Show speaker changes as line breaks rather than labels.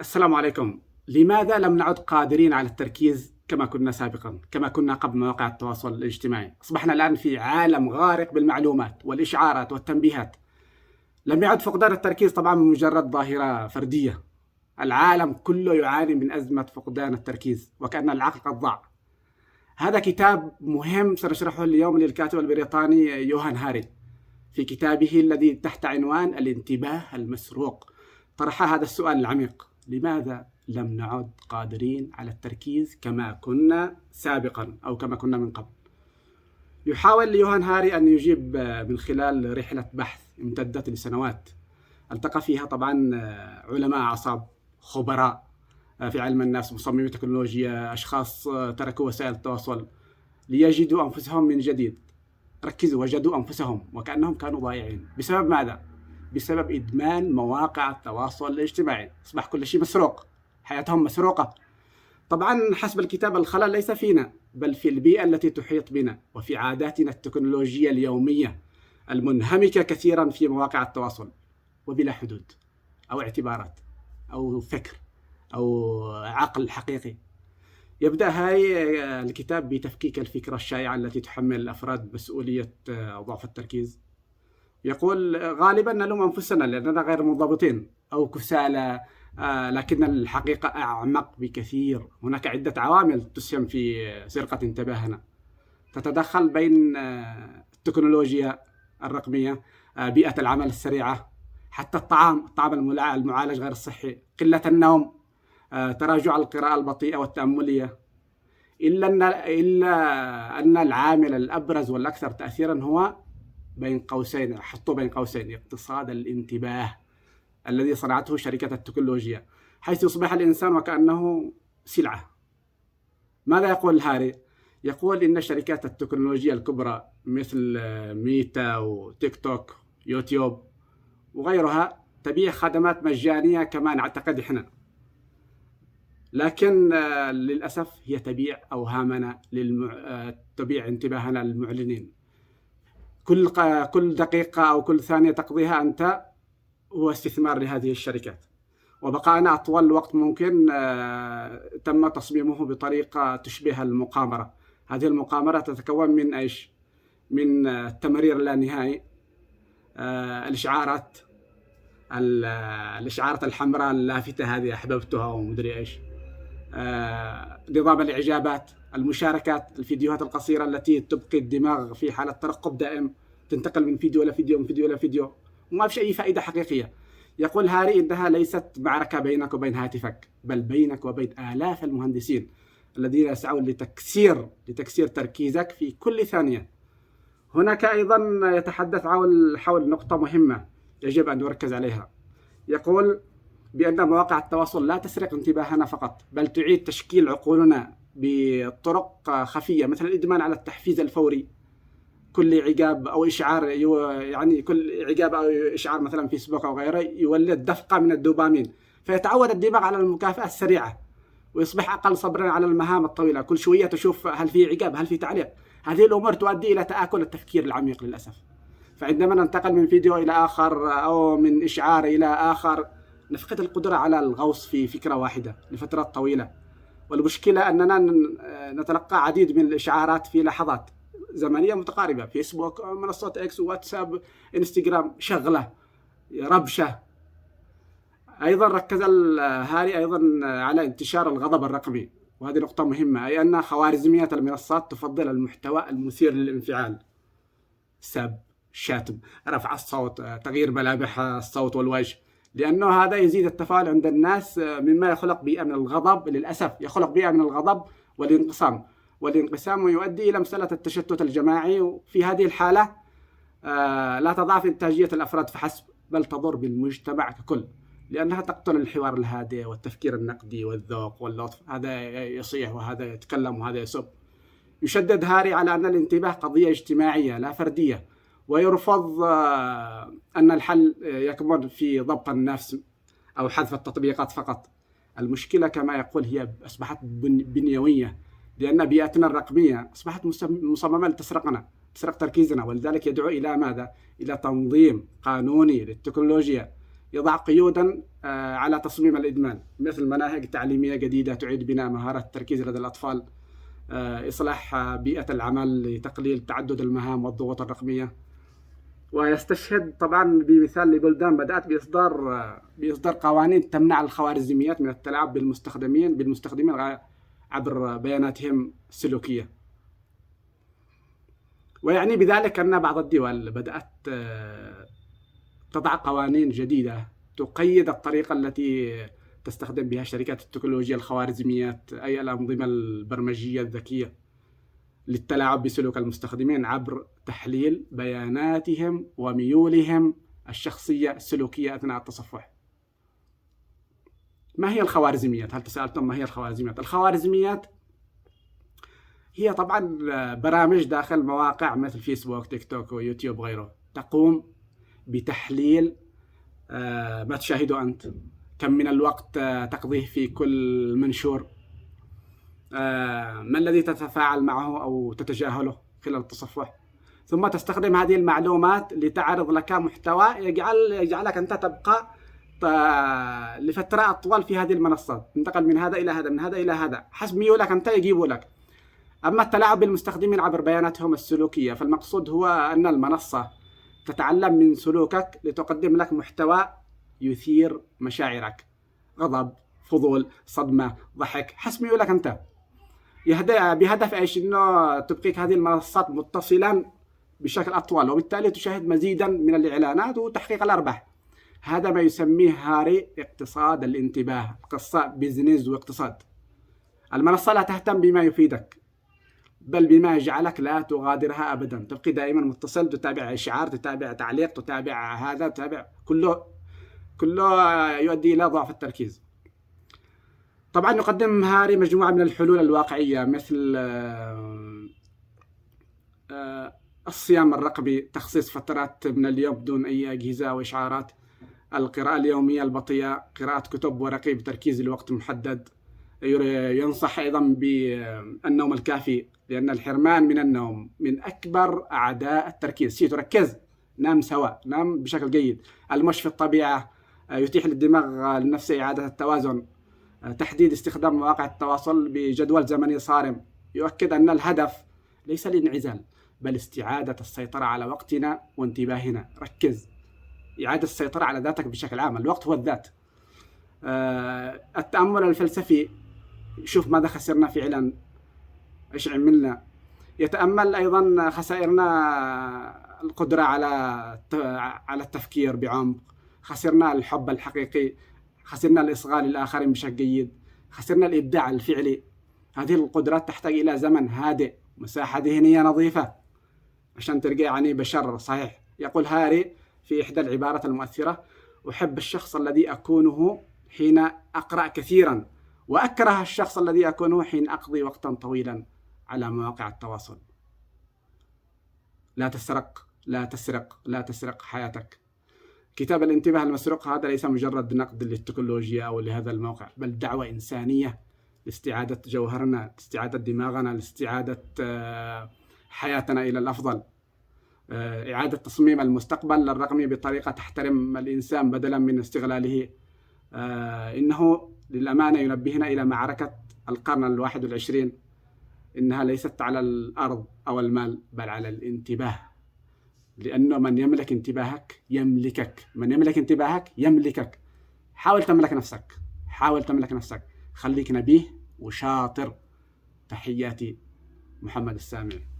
السلام عليكم. لماذا لم نعد قادرين على التركيز كما كنا سابقا، كما كنا قبل مواقع التواصل الاجتماعي؟ أصبحنا الآن في عالم غارق بالمعلومات والإشعارات والتنبيهات. لم يعد فقدان التركيز طبعا مجرد ظاهرة فردية. العالم كله يعاني من أزمة فقدان التركيز، وكأن العقل قد ضاع. هذا كتاب مهم سنشرحه اليوم للكاتب البريطاني يوهان هاري في كتابه الذي تحت عنوان الانتباه المسروق. طرح هذا السؤال العميق: لماذا لم نعد قادرين على التركيز كما كنا سابقا أو كما كنا من قبل؟ يحاول يوهان هاري أن يجيب من خلال رحلة بحث امتدت لسنوات التقى فيها طبعا علماء أعصاب، خبراء في علم النفس، مصممي تكنولوجيا، أشخاص تركوا وسائل التواصل ليجدوا أنفسهم من جديد. ركزوا، وجدوا أنفسهم وكأنهم كانوا ضايعين. بسبب ماذا؟ بسبب إدمان مواقع التواصل الاجتماعي. أصبح كل شيء مسروق، حياتهم مسروقة. طبعا حسب الكتاب الخلل ليس فينا، بل في البيئة التي تحيط بنا وفي عاداتنا التكنولوجية اليومية المنهمكة كثيرا في مواقع التواصل وبلا حدود أو اعتبارات أو فكر أو عقل حقيقي. يبدأ هاي الكتاب بتفكيك الفكرة الشائعة التي تحمل الأفراد مسؤولية ضعف التركيز. يقول غالبا نلوم أنفسنا لأننا غير منضبطين أو كسالى، لكن الحقيقة أعمق بكثير. هناك عدة عوامل تسهم في سرقة انتباهنا، تتدخل بين التكنولوجيا الرقمية، بيئة العمل السريعة، حتى الطعام المعالج غير الصحي، قلة النوم، تراجع القراءة البطيئة والتأملية. إلا أن العامل الأبرز والأكثر تأثيرا هو بين قوسين، حطوا بين قوسين، اقتصاد الانتباه الذي صنعته شركة التكنولوجيا، حيث يصبح الإنسان وكأنه سلعة. ماذا يقول هاري؟ يقول إن شركات التكنولوجيا الكبرى مثل ميتا وتيك توك يوتيوب وغيرها تبيع خدمات مجانية كما نعتقد إحنا، لكن للأسف هي تبيع أوهامنا، تبيع انتباهنا للمعلنين. كل دقيقة أو كل ثانية تقضيها أنت هو استثمار لهذه الشركات، وبقاءنا أطول وقت ممكن تم تصميمه بطريقة تشبه المقامرة. هذه المقامرة تتكون من إيش؟ من التمرير اللانهائي، الإشعارات الحمراء اللافتة هذه أحببتها ومدري إيش، نظام الإعجابات، المشاركات، الفيديوهات القصيرة التي تبقي الدماغ في حالة ترقب دائم، تنتقل من فيديو إلى فيديو، من فيديو إلى فيديو، وما في أي فائدة حقيقية. يقول هاري إنها ليست معركة بينك وبين هاتفك، بل بينك وبين آلاف المهندسين الذين يسعون لتكسير تركيزك في كل ثانية. هناك أيضا يتحدث حول نقطة مهمة يجب أن نركز عليها. يقول بأن مواقع التواصل لا تسرق انتباهنا فقط، بل تعيد تشكيل عقولنا بطرق خفية، مثل الإدمان على التحفيز الفوري. كل عقاب أو إشعار، يعني كل عقاب أو إشعار مثلا فيسبوك أو غيره يولد دفقة من الدوبامين، فيتعود الدماغ على المكافأة السريعة ويصبح أقل صبرا على المهام الطويلة. كل شوية تشوف هل في عقاب، هل في تعليق. هذه الأمور تؤدي إلى تآكل التفكير العميق للأسف. فعندما ننتقل من فيديو إلى آخر أو من إشعار إلى آخر نفقد القدرة على الغوص في فكرة واحدة لفترات طويلة. والمشكلة أننا نتلقى عديد من الإشعارات في لحظات زمنية متقاربة، فيسبوك، منصات إكس، واتساب، إنستغرام، شغلة، ربشة. أيضا ركز هاري أيضا على انتشار الغضب الرقمي، وهذه نقطة مهمة، أي أن خوارزميات المنصات تفضل المحتوى المثير للانفعال، سب، شتم، رفع الصوت، تغيير ملامح الصوت والوجه، لأنه هذا يزيد التفاعل عند الناس، مما يخلق بيئة من الغضب. للأسف يخلق بيئة من الغضب والانقسام ويؤدي إلى مسألة التشتت الجماعي. وفي هذه الحالة لا تضعف إنتاجية الأفراد فحسب، بل تضر بالمجتمع ككل، لأنها تقتل الحوار الهادئ والتفكير النقدي والذوق واللطف. هذا يصيح وهذا يتكلم وهذا يسب. يشدد هاري على أن الانتباه قضية اجتماعية لا فردية، ويرفض أن الحل يكمن في ضبط النفس أو حذف التطبيقات فقط. المشكلة كما يقول هي أصبحت بنيوية، لأن بيئتنا الرقمية أصبحت مصممة لتسرق تركيزنا، ولذلك يدعو إلى ماذا؟ إلى تنظيم قانوني للتكنولوجيا يضع قيودا على تصميم الإدمان، مثل مناهج تعليمية جديدة تعيد بناء مهارات التركيز لدى الأطفال، إصلاح بيئة العمل لتقليل تعدد المهام والضغوط الرقمية. ويستشهد طبعا بمثال لبلدان بدأت بإصدار قوانين تمنع الخوارزميات من التلاعب بالمستخدمين عبر بياناتهم السلوكية. ويعني بذلك أن بعض الدول بدأت تضع قوانين جديدة تقيد الطريقة التي تستخدم بها شركات التكنولوجيا الخوارزميات، أي الأنظمة البرمجية الذكية، للتلاعب بسلوك المستخدمين عبر تحليل بياناتهم وميولهم الشخصية السلوكية أثناء التصفح. ما هي الخوارزميات؟ هل تسألتم ما هي الخوارزميات؟ الخوارزميات هي طبعا برامج داخل مواقع مثل فيسبوك، تيك توك ويوتيوب وغيره، تقوم بتحليل ما تشاهده أنت، كم من الوقت تقضيه في كل منشور، ما الذي تتفاعل معه أو تتجاهله خلال التصفح، ثم تستخدم هذه المعلومات لتعرض لك محتوى يجعلك أنت تبقى لفترة أطول في هذه المنصات، تنتقل من هذا إلى هذا، من هذا إلى هذا، حسب ميولك أنت يجيبوا لك. أما التلاعب بالمستخدمين عبر بياناتهم السلوكية، فالمقصود هو أن المنصة تتعلم من سلوكك لتقدم لك محتوى يثير مشاعرك، غضب، فضول، صدمة، ضحك، حسب ميولك أنت، بهدف إيش؟ إنه تبقيك هذه المنصات متصلا بشكل أطول، وبالتالي تشاهد مزيدا من الإعلانات وتحقيق الأرباح. هذا ما يسميه هاري اقتصاد الانتباه، قصة بيزنس واقتصاد. المنصة لا تهتم بما يفيدك، بل بما يجعلك لا تغادرها أبدا، تبقي دائما متصل، تتابع إشعار، تتابع تعليق، تتابع هذا، تتابع، كله يؤدي إلى ضعف التركيز. طبعا يقدم هاري مجموعة من الحلول الواقعية، مثل الصيام الرقمي، تخصيص فترات من اليوم بدون أي أجهزة أو إشعارات، القراءة اليومية البطيئة، قراءة كتب ورقي بتركيز لوقت محدد. ينصح أيضا بالنوم الكافي، لأن الحرمان من النوم من أكبر أعداء التركيز. تركز، نام سوا، نام بشكل جيد. المشي في الطبيعة يتيح للدماغ النفسي إعادة التوازن. تحديد استخدام مواقع التواصل بجدول زمني صارم، يؤكد أن الهدف ليس الانعزال، بل استعادة السيطرة على وقتنا وانتباهنا. ركز، إعادة السيطرة على ذاتك بشكل عام، الوقت هو الذات. التأمل الفلسفي، شوف ماذا خسرنا فعلا، إيش عملنا. يتأمل أيضا خسائرنا القدرة على التفكير بعمق، خسرنا الحب الحقيقي، خسرنا الإصغاء للآخرين بشكل جيد، خسرنا الإبداع الفعلي. هذه القدرات تحتاج إلى زمن هادئ، مساحة ذهنية نظيفة عشان ترجع يعني بشر صحيح. يقول هاري في إحدى العبارات المؤثرة: أحب الشخص الذي أكونه حين أقرأ كثيرا، وأكره الشخص الذي أكونه حين أقضي وقتا طويلا على مواقع التواصل. لا تسرق، لا تسرق، لا تسرق حياتك. كتاب الانتباه المسروق هذا ليس مجرد نقد للتكنولوجيا أو لهذا الموقع، بل دعوة إنسانية لاستعادة جوهرنا، لاستعادة دماغنا، لاستعادة حياتنا إلى الأفضل. إعادة تصميم المستقبل الرقمي بطريقة تحترم الإنسان بدلا من استغلاله. إنه للأمانة ينبهنا إلى معركة القرن 21، إنها ليست على الأرض أو المال، بل على الانتباه. لأنه من يملك انتباهك يملكك، من يملك انتباهك يملكك. حاول تملك نفسك، حاول تملك نفسك، خليك نبيه وشاطر. تحياتي، محمد السامع.